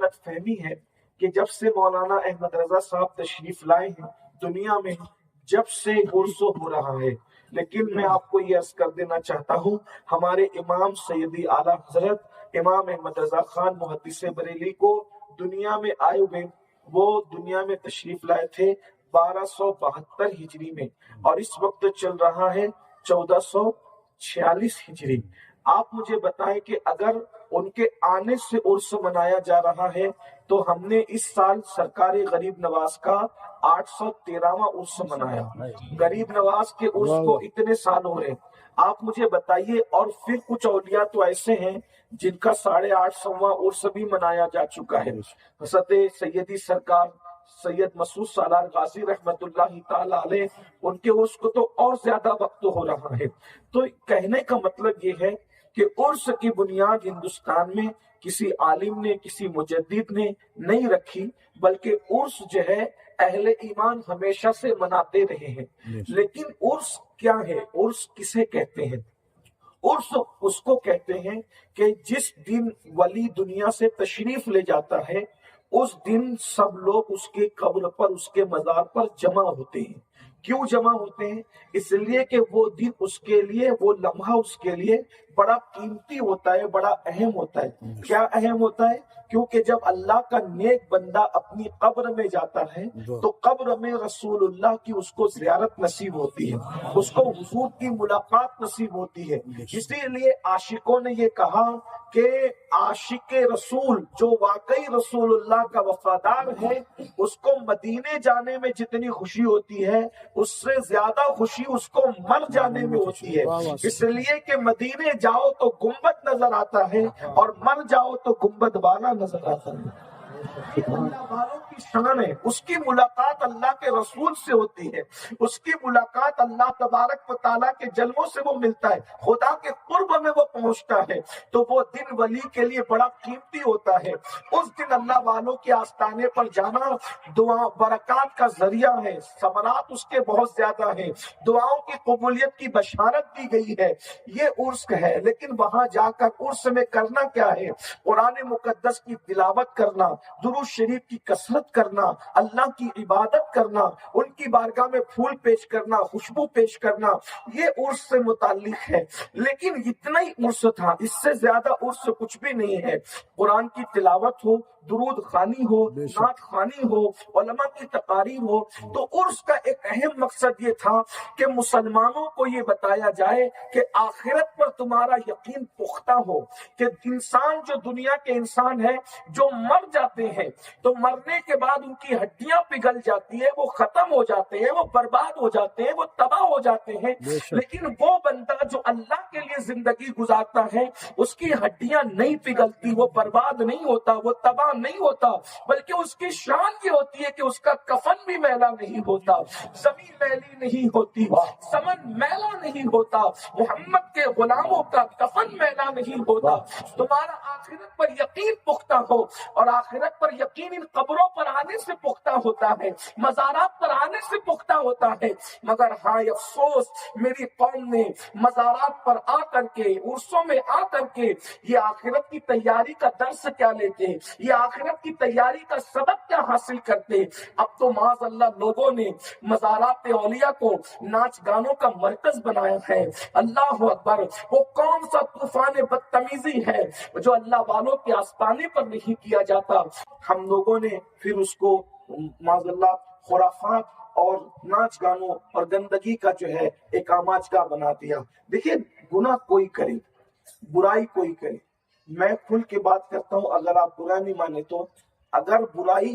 غلط فہمی ہے کہ جب سے مولانا احمد رضا صاحب تشریف لائے ہیں دنیا میں جب سے عرس ہو رہا ہے، لیکن میں آپ کو یہ عرض کر دینا چاہتا ہوں ہمارے امام سیدی اعلیٰ حضرت امام احمد رضا خان محدث بریلی کو دنیا میں آئے ہوئے وہ دنیا میں تشریف لائے تھے 1272 ہجری میں، اور اس وقت چل رہا ہے 1446 ہجری۔ آپ مجھے بتائیں کہ اگر ان کے آنے سے عرس منایا جا رہا ہے تو ہم نے اس سال سرکار غریب نواز کا 813واں عرس منایا۔ غریب نواز کے عرس کو اتنے سال ہو رہے ہیں، آپ مجھے بتائیے۔ اور پھر کچھ اولیاء تو ایسے ہیں جن کا 850واں عرس بھی منایا جا چکا ہے۔ حضرت سیدی سرکار سید مسعود سالار غازی رحمت اللہ تعالی علیہ، ان کے عرس کو تو اور زیادہ وقت ہو رہا ہے۔ تو کہنے کا مطلب یہ ہے کہ عرس کی بنیاد ہندوستان میں کسی عالم نے کسی مجدد نے نہیں رکھی، بلکہ عرس جو ہے اہل ایمان ہمیشہ سے مناتے رہے ہیں۔ لیکن عرس کیا ہے؟ عرس کسے کہتے ہیں؟ عرس اس کو کہتے ہیں کہ جس دن ولی دنیا سے تشریف لے جاتا ہے اس دن سب لوگ اس کے قبر پر اس کے مزار پر جمع ہوتے ہیں۔ کیوں جمع ہوتے ہیں؟ اس لیے کہ وہ دن اس کے لیے، وہ لمحہ اس کے لیے بڑا قیمتی ہوتا ہے، بڑا اہم ہوتا ہے۔ کیا اہم ہوتا ہے؟ کیونکہ جب اللہ کا نیک بندہ اپنی قبر میں جاتا ہے تو قبر میں رسول اللہ کی اس کو زیارت نصیب ہوتی ہے، اس کو حضور کی ملاقات نصیب ہوتی ہے۔ اسی لیے عاشقوں نے یہ کہا کہ عاشق رسول جو واقعی رسول اللہ کا وفادار ہے اس کو مدینے جانے میں جتنی خوشی ہوتی ہے اس سے زیادہ خوشی اس کو مر جانے میں ہوتی ہے۔ اس لیے کہ مدینے جاؤ تو گنبد نظر آتا ہے اور مر جاؤ تو گنبد والا نظر آتا ہے۔ اللہ والوں کی شان ہے، اس کی ملاقات اللہ کے رسول سے ہوتی ہے، اس کی ملاقات اللہ تبارک و تعالیٰ کے جلووں سے وہ ملتا ہے، خدا کے قرب میں وہ پہنچتا ہے۔ تو وہ دن ولی کے لیے بڑا قیمتی ہوتا ہے۔ اس دن اللہ والوں کے آستانے پر جانا دعا برکات کا ذریعہ ہے، ثمرات اس کے بہت زیادہ ہیں، دعاؤں کی قبولیت کی بشارت دی گئی ہے۔ یہ عرس ہے، لیکن وہاں جا کر عرس میں کرنا کیا ہے؟ قرآن مقدس کی تلاوت کرنا، درود شریف کی کثرت کرنا، اللہ کی عبادت کرنا، ان کی بارگاہ میں پھول پیش کرنا، خوشبو پیش کرنا، یہ عرس سے متعلق ہے۔ لیکن اتنا ہی عرس تھا، اس سے زیادہ عرس کچھ بھی نہیں ہے۔ قرآن کی تلاوت ہو، درود خوانی ہو، نعت خوانی ہو، علماء کی تقاریر ہو۔ تو عرس کا ایک اہم مقصد یہ تھا کہ مسلمانوں کو یہ بتایا جائے کہ آخرت پر تمہارا یقین پختہ ہو، کہ انسان جو دنیا کے انسان ہے جو مر جاتے ہیں تو مرنے کے بعد ان کی ہڈیاں پگھل جاتی ہے، وہ ختم ہو جاتے ہیں، وہ برباد ہو جاتے ہیں، وہ تباہ ہو جاتے ہیں۔ لیکن وہ بندہ جو اللہ کے لیے زندگی گزارتا ہے اس کی ہڈیاں نہیں پگھلتی، وہ برباد نہیں ہوتا، وہ تباہ نہیں ہوتا، بلکہ اس کی شان یہ ہوتی ہے کہ اس کا کفن بھی میلا نہیں ہوتا، زمین میلی نہیں ہوتی، سمن میلا نہیں ہوتا، محمد کے غلاموں کا کفن میلا نہیں ہوتا۔ تمہارا آخرت پر یقین پختہ ہو، اور آخرت پر یقین ان قبروں پر آنے سے پختہ ہوتا ہے، مزارات پر آنے سے پختہ ہوتا ہے۔ مگر ہاں افسوس، میری قوم نے مزارات پر آ کر کے، عرسوں میں آ کر کے یہ آخرت کی تیاری کا درس کیا لیتے، یہ آخرت کی تیاری کا سبق کیا حاصل کرتے۔ اب تو معاذ اللہ لوگوں نے مزارات اولیاء کو ناچ گانوں کا مرکز بنایا ہے۔ اللہ اکبر، وہ کون سا طوفان بدتمیزی ہے جو اللہ والوں کے آستانے پر نہیں کیا جاتا۔ ہم لوگوں نے پھر اس کو معاذ اللہ خرافات اور ناچ گانوں اور گندگی کا جو ہے ایک آماجگاہ بنا دیا۔ دیکھیے، گناہ کوئی کرے، برائی کوئی کرے، میں کھل کے بات کرتا ہوں، اگر آپ برا نہیں مانے تو اگر برائی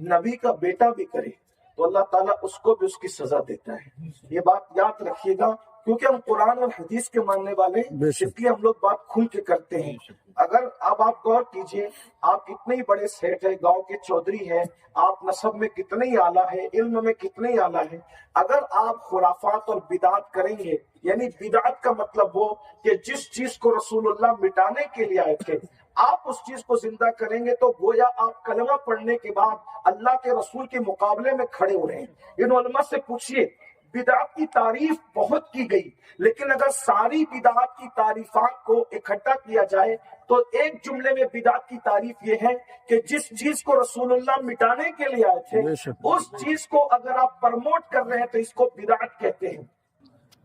نبی کا بیٹا بھی کرے تو اللہ تعالیٰ اس کو بھی اس کی سزا دیتا ہے۔ یہ بات یاد رکھیے گا، کیونکہ ہم قرآن اور حدیث کے ماننے والے، اس لیے ہم لوگ بات کھل کے کرتے ہیں۔ اگر اب آپ غور کیجئے، آپ کتنے ہی بڑے سیٹ ہیں، گاؤں کے چودھری ہیں، آپ نسب میں کتنے ہی اعلیٰ ہیں، علم میں کتنے ہی اعلیٰ ہیں، اگر آپ خرافات اور بدعات کریں گے، یعنی بدعت کا مطلب وہ کہ جس چیز کو رسول اللہ مٹانے کے لیے آئے تھے آپ اس چیز کو زندہ کریں گے تو گویا آپ کلمہ پڑھنے کے بعد اللہ کے رسول کے مقابلے میں کھڑے ہو رہے ہیں۔ ان علماء سے پوچھئے، بدعت کی تعریف بہت کی گئی، لیکن اگر ساری بدعت کی تعریفات کو اکٹھا کیا جائے تو ایک جملے میں بدعت کی تعریف یہ ہے کہ جس چیز کو رسول اللہ مٹانے کے لیے آئے تھے اس چیز کو اگر آپ پرموٹ کر رہے ہیں تو اس کو بدعت کہتے ہیں۔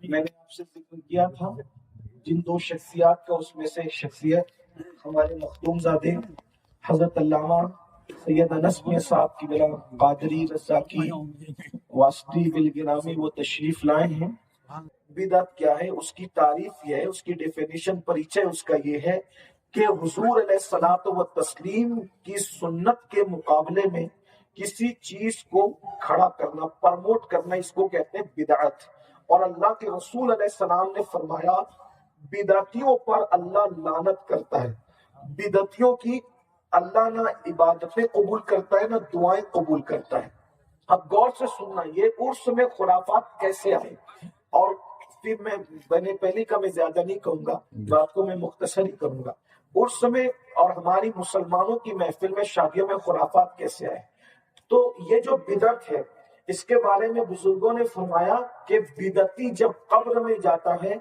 میں نے آپ سے ذکر کیا تھا جن دو شخصیات کا، اس میں سے ایک شخصیت ہمارے مختوم زادے حضرت علامہ سید انس میاں صاحب کی بلا قادری رزاقی واسطی بالگرامی وہ تشریف لائے ہیں۔ بدعت کیا ہے، اس کی تعریف یہ ہے، اس کی ڈیفینیشن پریچے اس کا یہ ہے کہ حضور علیہ الصلوۃ والتسلیم کی سنت کے مقابلے میں کسی چیز کو کھڑا کرنا، پرموٹ کرنا، اس کو کہتے ہیں بدعت۔ اور اللہ کے رسول علیہ السلام نے فرمایا بدعتیوں پر اللہ لعنت کرتا ہے، بدعتیوں کی اللہ نہ عبادتیں قبول کرتا ہے نہ دعائیں قبول کرتا ہے۔ اب غور سے سننا، یہ عرس میں خرافات کیسے آئے، اور پھر میں پہلی کا میں زیادہ نہیں کہوں گا، بات کو میں مختصر ہی کروں گا۔ عرس میں اور ہماری مسلمانوں کی محفل میں شادیوں میں خرافات کیسے آئے؟ تو یہ جو بدعت ہے اس کے بارے میں بزرگوں نے فرمایا کہ بدعتی جب قبر میں جاتا ہے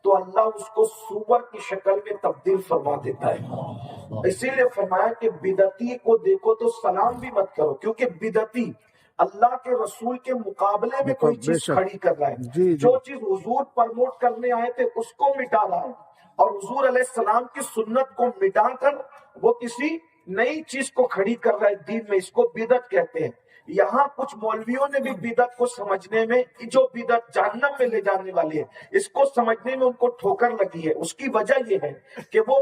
تو اللہ اس کو سور کی شکل میں تبدیل فرما دیتا ہے۔ اسی لیے فرمایا کہ بدعتی کو دیکھو تو سلام بھی مت کرو، کیونکہ بدعتی اللہ کے رسول کے مقابلے میں کوئی چیز کھڑی کر رہا ہے، جو چیز حضور پرموٹ کرنے آئے تھے اس کو مٹا رہا ہے، اور حضور علیہ السلام کی سنت کو مٹا کر وہ کسی نئی چیز کو کھڑی کر رہا ہے دین میں، اس کو بدعت کہتے ہیں۔ یہاں کچھ مولویوں نے بھی بدعت کو سمجھنے میں، جو بدعت جہنم میں لے جانے والی ہے، اس کو سمجھنے میں ان کو ٹھوکر لگی ہے۔ اس کی وجہ یہ ہے کہ وہ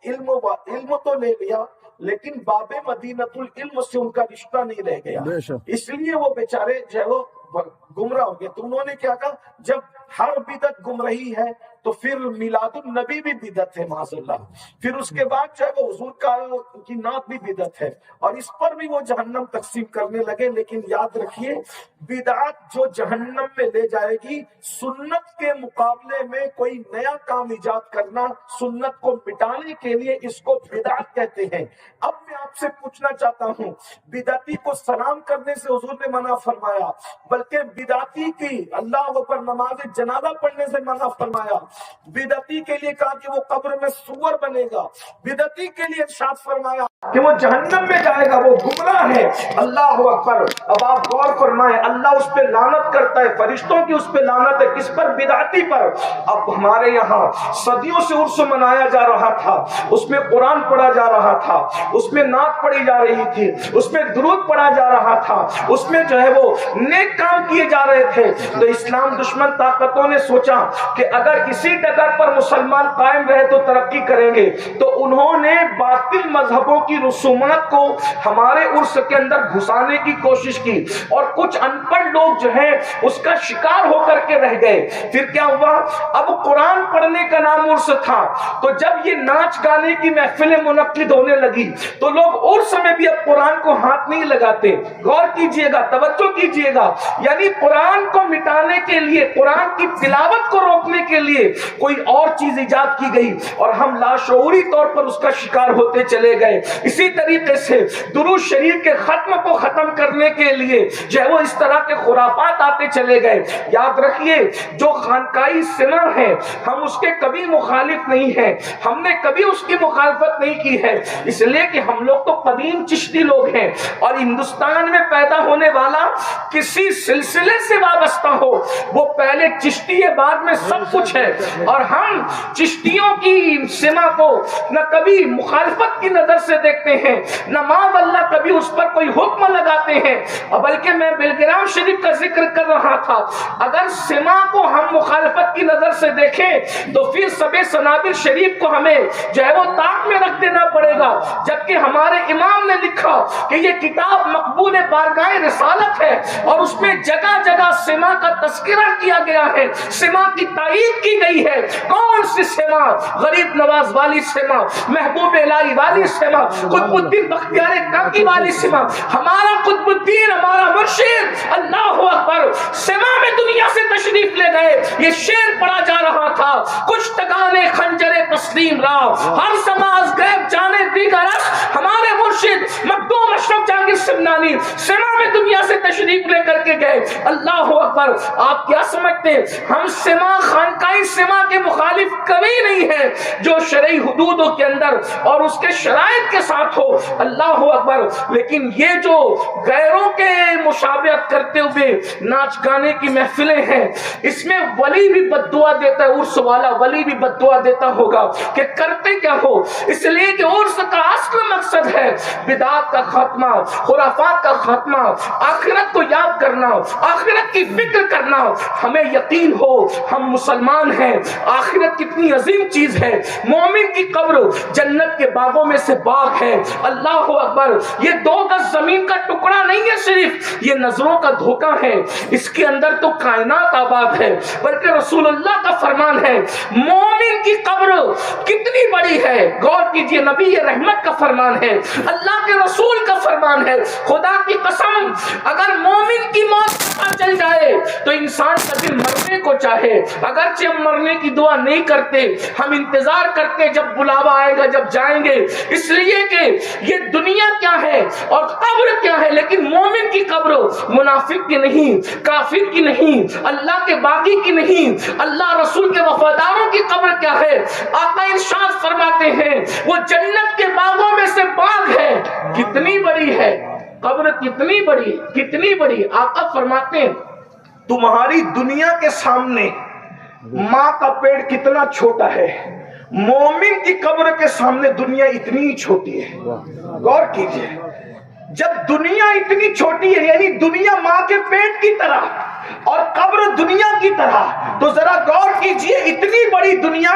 علم تو لے لیا لیکن باب مدینۃ العلم سے ان کا رشتہ نہیں رہ گیا، اس لیے وہ بیچارے جو ہے وہ گمراہ ہو گئے۔ تو انہوں نے کیا کہا، جب ہر بدعت گمراہی ہے تو پھر میلاد النبی بھی بدعت ہے معاذ اللہ، پھر اس کے بعد جو ہے وہ حضور کی نعت بھی بدعت ہے، اور اس پر بھی وہ جہنم تقسیم کرنے لگے۔ لیکن یاد رکھیے بدعت جو جہنم میں لے جائے گی، سنت کے مقابلے میں کوئی نیا کام ایجاد کرنا، سنت کو مٹانے کے لیے، اس کو بدعت کہتے ہیں۔ اب میں آپ سے پوچھنا چاہتا ہوں، بدعتی کو سلام کرنے سے حضور نے منع فرمایا، بلکہ بدعتی کی اللہ اکبر نماز جنازہ پڑھنے سے منع فرمایا، بدعتی کے لیے کہا کہ وہ قبر میں سور بنے گا، بدعتی کے لیے ارشاد فرمایا کہ وہ جہنم میں جائے گا، وہ گمراہ ہے۔ اللہ اکبر۔ اب آپ غور فرمائیں، اللہ اس پہ لعنت کرتا ہے، فرشتوں کی اس پہ لعنت ہے، کس پر؟ بدعتی پر۔ اب ہمارے یہاں صدیوں سے عرس منایا جا رہا تھا، اس میں قرآن پڑھا جا رہا تھا، اس میں نعت پڑھی جا رہی تھی، اس میں درود پڑھا جا رہا تھا، اس میں جو ہے وہ نیک کام کیے جا رہے تھے۔ تو اسلام دشمن طاقتوں نے سوچا کہ اگر اسی ڈگر پر مسلمان قائم رہے تو ترقی کریں گے، تو انہوں نے باطل مذہبوں کی رسومات کو ہمارے عرس کے اندر گھسانے کی کوشش کی، اور کچھ ان پڑھ لوگ جو ہیں اس کا شکار ہو کر کے رہ گئے۔ پھر کیا ہوا، اب قرآن پڑھنے کا نام عرس تھا، تو جب یہ ناچ گانے کی محفلیں منعقد ہونے لگی تو لوگ عرس میں بھی اب قرآن کو ہاتھ نہیں لگاتے۔ غور کیجئے گا، توجہ کیجئے گا، یعنی قرآن کو مٹانے کے لیے، قرآن کی تلاوت کو روکنے کے لیے کوئی اور چیز ایجاد کی گئی، اور ہم لاشعوری طور پر اس کا شکار ہوتے چلے گئے۔ اسی طریقے سے درود شریف کے ختم کو ختم کرنے کے لیے جو ہے وہ اس طرح کے خرافات آتے چلے گئے۔ یاد رکھیے، جو خانقاہی سمر ہے ہم اس کے کبھی مخالف نہیں ہیں، ہم نے کبھی اس کی مخالفت نہیں کی ہے، اس لیے کہ ہم لوگ تو قدیم چشتی لوگ ہیں، اور ہندوستان میں پیدا ہونے والا کسی سلسلے سے وابستہ ہو وہ پہلے چشتی ہے، بعد میں سب کچھ ہے، اور ہم چشتیوں کی سما کو نہ کبھی مخالفت کی نظر سے دیکھتے ہیں، نہ معاذ اللہ کبھی اس پر کوئی حکم لگاتے ہیں، بلکہ میں بلگرام شریف کا ذکر کر رہا تھا، اگر سما کو ہم مخالفت کی نظر سے دیکھیں تو پھر سب سنابل شریف کو ہمیں جو ہے وہ طاق میں رکھ دینا پڑے گا، جبکہ ہمارے امام نے لکھا کہ یہ کتاب مقبول بارگاہ رسالت ہے، اور اس میں جگہ جگہ سما کا تذکرہ کیا گیا ہے، سما کی تائید کی گئی ہے۔ کون سی سما؟ غریب نواز والی سما، محبوب الہی والی سما، قطب الدین بختیار کاکی والی سما، ہمارا قطب الدین، ہمارا مرشد اللہ اکبر سما میں دنیا سے تشریف لے گئے۔ یہ شعر پڑھا جا رہا تھا، کچھ تگانے خنجر تسلیم را، ہر سماز غیب جانے دیگر، ہمارے مرشد مخدوم اشرف جہانگیر سمنانی سما میں دنیا سے تشریف لے کر کے گئے. اللہ اکبر. آپ کیا سمجھتے ہیں ہم سما خانقاہ سما کے مخالف کبھی نہیں ہے جو شرعی حدودوں کے اندر اور اس کے شرائط کے ساتھ ہو. اللہ اکبر. لیکن یہ جو غیروں کے مشابہت کرتے ہوئے ناچ گانے کی محفلیں ہیں, اس میں ولی بھی بد دعا دیتا ہے, عرس والا ولی بھی بد دعا دیتا ہوگا کہ کرتے کیا ہو. اس لیے کہ عرس کا اصل مقصد ہے بدعات کا خاتمہ, خرافات کا خاتمہ, آخرت کو یاد کرنا, آخرت کی فکر کرنا. ہمیں یقین ہو ہم مسلمان ہیں, آخرت کتنی عظیم چیز ہے. مومن کی قبر جنت کے باغوں میں سے باغ ہے. اللہ اکبر. یہ 2 گز زمین کا ٹکڑا نہیں ہے صرف, یہ نظروں کا دھوکہ ہے. اس کے اندر تو کائنات آباد ہے, بلکہ رسول اللہ کا فرمان ہے مومن کی قبر کتنی بڑی ہے. غور کیجئے, نبی رحمت کا فرمان ہے, اللہ کے رسول کا فرمان ہے. خدا کی قسم اگر مومن کی موت چل جائے تو انسان کا دل مرنے کو چاہے. اگرچہ ہم مرنے کی دعا نہیں کرتے, ہم انتظار کرتے جب بلاوا آئے گا, جب جائیں گے, اس لیے کہ یہ دنیا کیا ہے اور قبر کیا ہے. لیکن مومن کی قبر منافق کی نہیں, کافر کی نہیں, اللہ کے باغی کی نہیں, اللہ رسول کے وفاداروں کی قبر کیا ہے. آقا ارشاد فرماتے ہیں وہ جنت کے باغوں میں سے باغ ہے. کتنی بڑی ہے قبر, کتنی بڑی, کتنی بڑی. آقا فرماتے ہیں تمہاری دنیا کے سامنے ماں کا پیڑ کتنا چھوٹا ہے, مومن کی قبر کے سامنے دنیا اتنی چھوٹی ہے. غور کیجئے, جب دنیا اتنی چھوٹی ہے یعنی دنیا ماں کے پیٹ کی طرح اور قبر دنیا کی طرح, تو ذرا غور کیجئے اتنی بڑی دنیا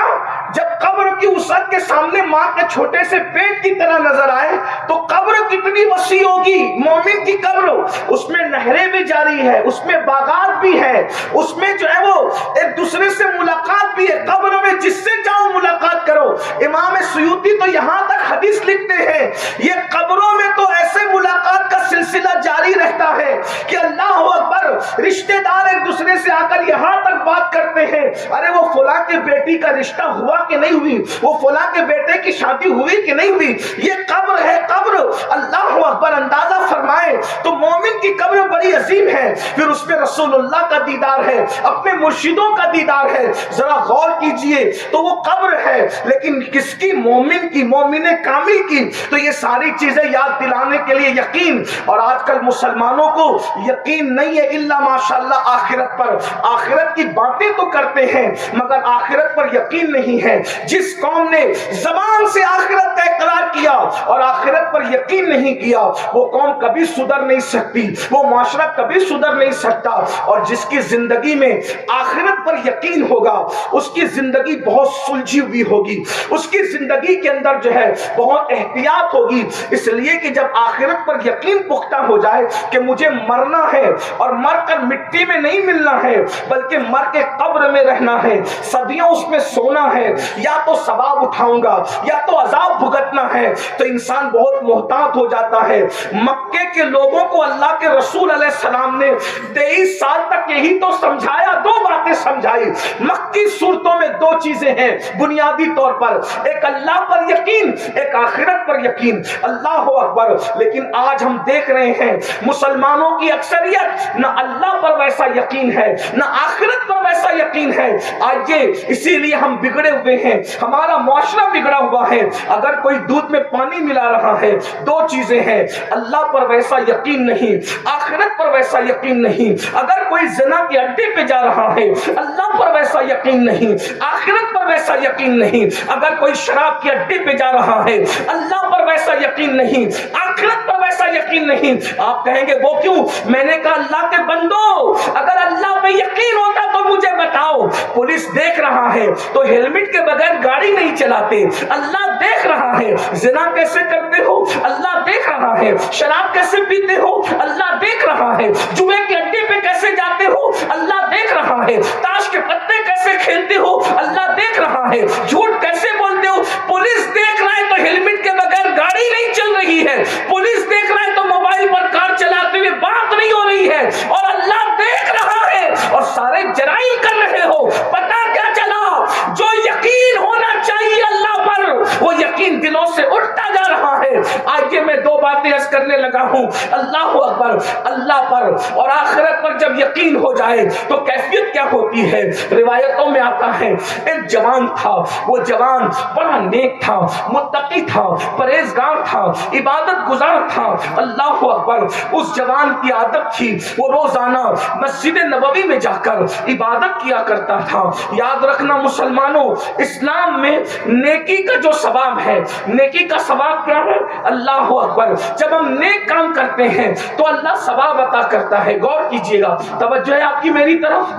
جب قبر کی وسعت کے سامنے ماں کے چھوٹے سے پیٹ کی طرح نظر آئے تو قبر کتنی وسیع ہوگی. مومن کی قبر, اس میں نہریں بھی جاری ہے, اس میں باغات بھی ہے, اس میں جو ہے وہ ایک دوسرے سے ملاقات بھی ہے. قبر میں جس سے چاہو ملاقات کرو. امام سیوطی تو یہاں تک حدیث لکھتے ہیں یہ قبروں میں تو ایسے ملاقات کا سلسلہ جاری رہتا ہے کہ اللہ اکبر, رشتے دار ایک دوسرے سے آ کر یہاں تک بات کرتے ہیں, ارے وہ فلاں کے بیٹی کا رشتہ ہوا کہ نہیں ہوئی, وہ فلاں کے بیٹے کی شادی ہوئی کہ نہیں ہوئی. یہ قبر ہے, قبر. اللہ اکبر. اندازہ فرمائے تو مومن کی قبر بڑی عظیم ہے. پھر اس میں رسول اللہ کا دیدار ہے, اپنے مرشدوں کا دیدار ہے. ذرا غور کیجئے تو وہ قبر ہے, لیکن کس کی, مومن کی, مومن کامل کی. تو یہ ساری چیزیں یاد دلانے کے لیے یقین, اور آج کل مسلمانوں کو یقین نہیں ہے الا ماشاءاللہ آخرت پر. آخرت کی باتیں تو کرتے ہیں مگر آخرت پر یقین نہیں ہے. جس قوم نے زبان سے آخرت کا اقرار کیا اور آخرت پر یقین نہیں کیا وہ قوم کبھی سدھر نہیں سکتی, وہ معاشرہ کبھی سدھر نہیں سکتا. اور جس کی زندگی میں آخرت پر یقین ہوگا اس کی زندگی بہت سلجھی ہوئی ہوگی, اس کی زندگی کے اندر جو ہے بہت احتیاط ہوگی. اس لیے کہ جب آخرت پر یقین پختہ ہو جائے کہ مجھے مرنا ہے اور مر کر مٹی میں نہیں ملنا ہے بلکہ مر کے قبر میں رہنا ہے, صدیوں اس میں سونا ہے, یا تو ثواب اٹھاؤں گا یا تو عذاب بھگتنا ہے, تو انسان بہت محتاط ہو جاتا ہے. مکے کے لوگوں کو اللہ کے رسول علیہ السلام نے 23 سال تک یہی تو سمجھایا, 2 باتیں سمجھائی. مکی صورتوں میں 2 چیزیں ہیں بنیادی طور پر, ایک اللہ پر یقین, ایک آخرت پر یقین. اللہ اکبر. لیکن آج ہم دیکھ رہے ہیں مسلمانوں کی اکثریت نہ اللہ پر ویسا یقین ہے نہ آخرت پر ویسا یقین ہے. آج یہ اسی لیے ہم بگڑے ہوئے ہیں, ہمارا معاشرہ بگڑا ہوا ہے. اگر کوئی دودھ میں پانی ملا رہا ہے 2 چیزیں ہیں, اللہ پر ویسا یقین نہیں, آخرت پر ویسا یقین نہیں. اگر کوئی زنا کے اڈے پہ جا رہا ہے اللہ پر ویسا یقین نہیں, آخرت پر ویسا یقین نہیں. اگر کوئی شراب کے اڈے پہ جا رہا ہے اللہ پر ویسا یقین نہیں, آخرت پر ویسا یقین نہیں. آپ کہیں گے وہ کیوں؟ میں نے کہا اللہ کے بندو, اگر اللہ پہ یقین ہوتا تو مجھے بتاؤ. پولیس دیکھ رہا ہے تو ہیلمٹ کے بغیر گاڑی نہیں چلاتے, اللہ دیکھ رہا ہے. زنا کیسے کرتے ہو اللہ دیکھ رہا ہے, شراب کیسے پیتے ہو اللہ دیکھ رہا ہے, جوئے کے اڈے پہ کیسے جاتے ہو اللہ دیکھ رہا ہے, تاش کے پتے کیسے کھیلتے ہو اللہ دیکھ رہا ہے, جھوٹ کیسے بولتے ہو. پولیس دیکھ رہا ہے تو ہیلمٹ کے بغیر گاڑی نہیں چل رہی ہے, پولیس دیکھ رہا ہے تو موبائل پر کار چلاتے ہوئے بات نہیں ہو رہی ہے, اور اللہ دیکھ رہا ہے اور سارے جرائم کر رہے ہو. پتہ کیا چلا؟ جو یقین ہونا چاہیے اللہ پر وہ یقین دلوں سے اٹھتا جا رہا ہے. آج یہ میں 2 باتیں لیے عرض کرنے لگا ہوں، اللہ اکبر، اللہ پر اور آخرت پر جب یقین ہو جائے تو کیفیت کیا ہوتی ہے؟ روایتوں میں آتا ہے ایک جوان تھا، وہ جوان بڑا نیک تھا، متقی تھا، پرہیزگار تھا، عبادت گزار تھا، اللہ اکبر۔ اس جوان کی عادت تھی وہ روزانہ مسجد نبوی میں جا کر عبادت کیا کرتا تھا۔ یاد رکھنا مسلمانوں، اسلام میں نیکی کا جو ثواب ہے، نیکی کا ثواب کیا ہے؟ اللہ اکبر، جب ہم نیک کام کرتے ہیں تو اللہ ثواب عطا کرتا ہے۔ غور کیجئے گا، توجہ ہے آپ کی میری طرف؟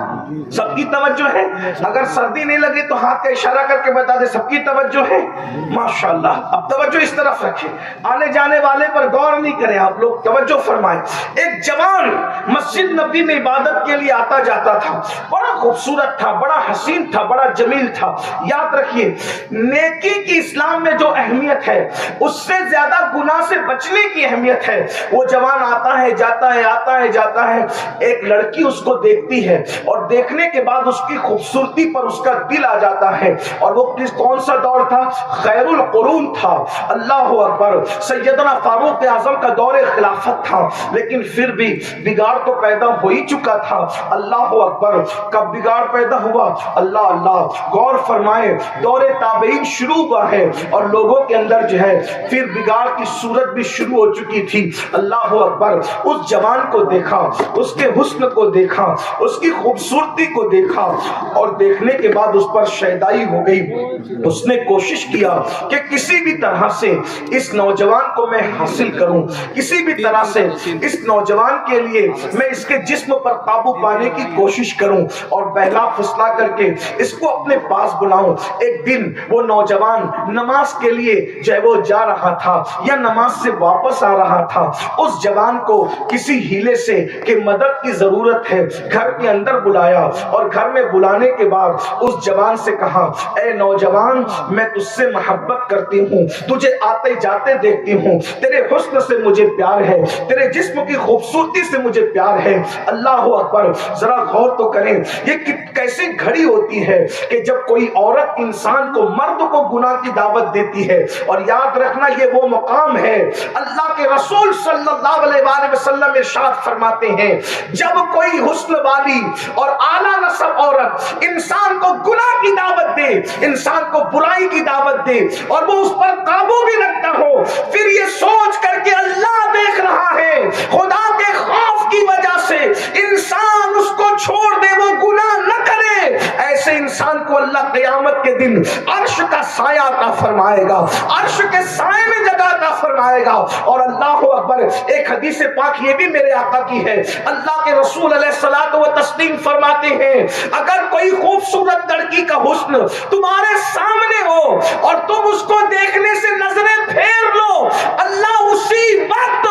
سب کی توجہ ہے؟ اگر سردی نہیں لگے تو ہاتھ کا اشارہ کر کے بتا دے سب کی توجہ ہے؟ ماشاءاللہ۔ اب توجہ اس طرف رکھیں، آنے جانے والے پر غور نہیں کریں، آپ لوگ توجہ فرمائیں۔ ایک جوان مسجد نبی میں عبادت کے لیے آتا جاتا تھا، بڑا خوبصورت تھا، بڑا حسین تھا، بڑا جمیل تھا۔ یاد رکھیے، نیکی کی اسلام میں جو اہمیت ہے اس سے زیادہ گناہ سے بچنے کی اہمیت ہے۔ وہ جوان آتا ہے، جاتا ہے، آتا ہے، جاتا ہے، ایک لڑکی اس کو دیکھتی ہے اور دیکھنے کے بعد اس کی خوبصورتی پر اس کا دل آ جاتا ہے۔ اور وہ کون سا دور تھا؟ خیر القرون تھا، اللہ اکبر، سیدنا فاروق اعظم کا دور خلافت تھا۔ لیکن پھر بھی بگاڑ تو پیدا ہو ہی چکا تھا، اللہ اکبر۔ کب بگاڑ پیدا ہوا؟ اللہ اللہ، غور فرمائے، دور تابعین شروع ہوا ہے اور لوگوں کے اندر جو ہے پھر بگاڑ کی صورت بھی شروع ہو چکی تھی، اللہ اکبر۔ اس جوان کو دیکھا، اس کے حسن کو دیکھا، اس کی خوبصورتی کو دیکھا اور دیکھنے کے بعد اس پر شیدائی ہو گئی۔ اس نے کوشش کیا کہ کسی بھی طرح سے اس نوجوان کو میں حاصل کروں، کسی بھی طرح سے اس نوجوان کے لیے میں اس کے جسم پر قابو پانے کی کوشش کروں اور بہلا پھسلا کر کے اس کو اپنے پاس بلاؤں۔ ایک دن وہ نوجوان نماز کے لیے جو ہے وہ جا رہا تھا یا نماز سے واپس آ رہا تھا، اس جوان کو کسی ہیلے سے کہ مدد کی ضرورت ہے گھر کے اندر بلایا اور گھر میں بلانے کے بعد اس جوان سے کہا، اے نوجوان، میں تجھ سے محبت کرتی ہوں، تجھے آتے جاتے دیکھتی ہوں، تیرے حسن سے مجھے پیار ہے، تیرے جسم کی خوبصورتی سے مجھے پیار ہے، اللہ اکبر۔ ذرا غور تو کریں، یہ کیسی گھڑی ہوتی ہے کہ جب کوئی عورت انسان کو، مرد کو گناہ کی دعوت دیتی ہے۔ اور یاد رکھنا یہ وہ مقام ہے، اللہ کے رسول صلی اللہ علیہ وآلہ وسلم ارشاد فرماتے ہیں، جب کوئی حسن والی اور اعلیٰ نسب عورت انسان کو گناہ کی دعوت دے، انسان کو برائی کی دعوت دے اور وہ اس پر قابو بھی رکھتا ہو، پھر یہ سوچ کر کے اللہ دیکھ رہا ہے، خدا کے خوف کی وجہ سے انسان اس کو چھوڑ دے، وہ گناہ نہ کرے، ایسے انسان کو اللہ قیامت کے دن عرش کا سایہ عطا فرمائے گا، عرش کے سائے میں جگہ عطا فرمائے گا۔ اور اللہ اکبر، ایک حدیث پاک یہ بھی میرے آقا کی ہے، اللہ کے رسول علیہ الصلوۃ والتسلیم فرماتے ہیں، اگر کوئی خوبصورت لڑکی کا حسن تمہارے سامنے ہو اور تم اس کو دیکھنے سے نظریں پھیر لو، اللہ اسی وقت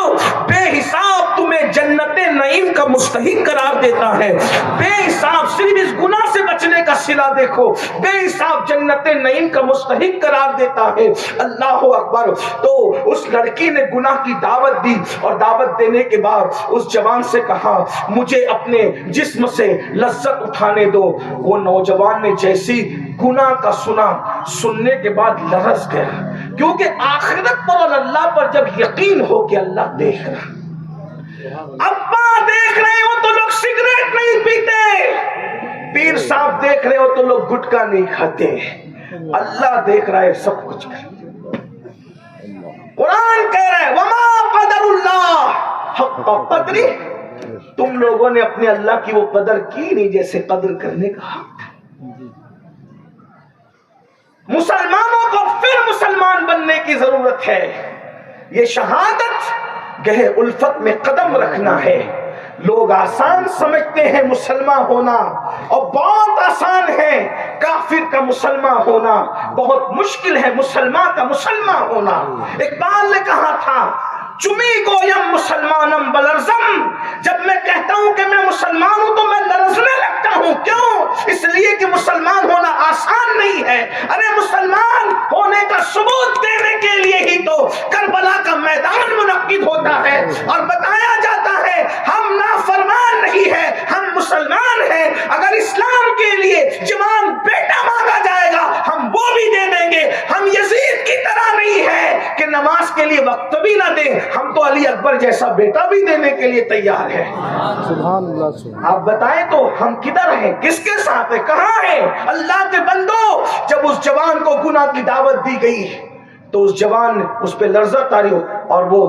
بے حساب تمہیں جنت نعیم کا مستحق قرار دیتا ہے، بے حساب، صرف اس گناہ سے بچنے کا صلہ دیکھو، بے حساب جنت نعیم کا مستحق قرار دیتا ہے، اللہ اکبر۔ تو اس لڑکی نے گناہ کی دعوت دی اور دعوت دینے کے بعد اس جوان سے کہا، مجھے اپنے جسم سے لذت اٹھانے دو۔ وہ نوجوان نے جیسی گناہ کا سنا، سننے کے بعد لرز گیا، کیونکہ آخرت پر اور اللہ پر جب یقین ہو کہ اللہ دیکھ رہا۔ ابا دیکھ رہے ہو تو لوگ سگریٹ نہیں پیتے، پیر صاحب دیکھ رہے ہو تو لوگ گٹکا نہیں کھاتے، اللہ دیکھ رہا ہے، سب کچھ کرتے۔ قرآن کہہ رہا ہے وما قدر اللہ حق قدری، تم لوگوں نے اپنے اللہ کی وہ قدر کی نہیں جیسے قدر کرنے کا حق ہے۔ مسلمانوں کو پھر مسلمان بننے کی ضرورت ہے، یہ شہادت گہے الفت میں قدم رکھنا ہے۔ لوگ آسان سمجھتے ہیں مسلمان ہونا اور بہت آسان ہے کافر کا مسلمان ہونا، بہت مشکل ہے مسلمان کا مسلمان ہونا۔ اقبال نے کہا تھا، چمی گویم مسلمانم بلرزم، جب میں کہتا ہوں کہ میں مسلمان ہوں تو میں لرزنے لگتا ہوں، کیوں؟ اس لیے کہ مسلمان ہونا آسان نہیں ہے۔ ارے مسلمان ہونے کا ثبوت دینے کے لیے ہی تو کربلا کا میدان منعقد ہوتا ہے اور بتایا جاتا ہے ہم نافرمان نہیں ہے، ہم مسلمان ہیں۔ اگر اسلام کے لیے جوان بیٹا مانگا جائے گا ہم وہ بھی دے دیں گے، ہم یزید کی طرح نہیں ہے کہ نماز نماز کے لیے وقت بھی نہ دیں، ہم تو علی اکبر جیسا بیٹا بھی دینے کے لیے تیار ہیں۔ سبحان اللہ۔ آپ بتائیں تو ہم کدھر ہیں، کس کے ساتھ ہیں، کہاں ہیں؟ اللہ کے بندو، جب اس جوان کو گناہ کی دعوت دی گئی تو اس جوان اس پہ لرزہ طاری ہو، اور وہ